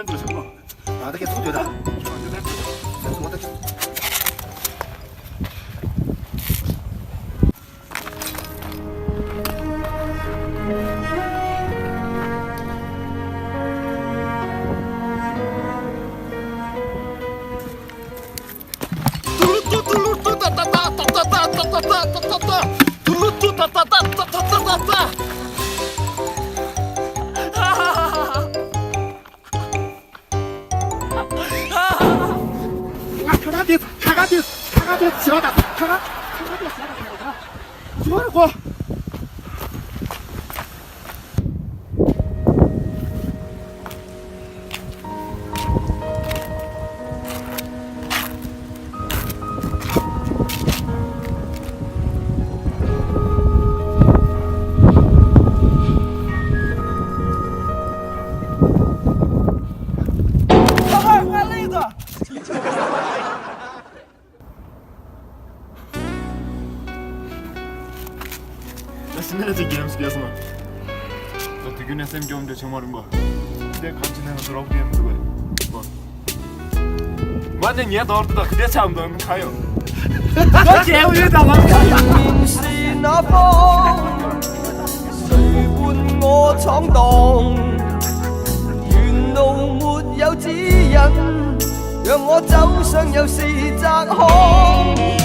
认住什么？把这个触觉的，就认住。这是我的。카가디 지나다 카가디 지나다 지나고 Jag känner till gamespelarna. Jag tycker nästan om det 정말 뭐. 근데 같이 내가 들어보기엔 그거야. 뭐. 완전 얘도 어르다 그대 참도 없는 가요. 너 개우에다 가. 面是那方，誰伴我闖蕩？沿路沒有指引，讓我走上又是窄巷。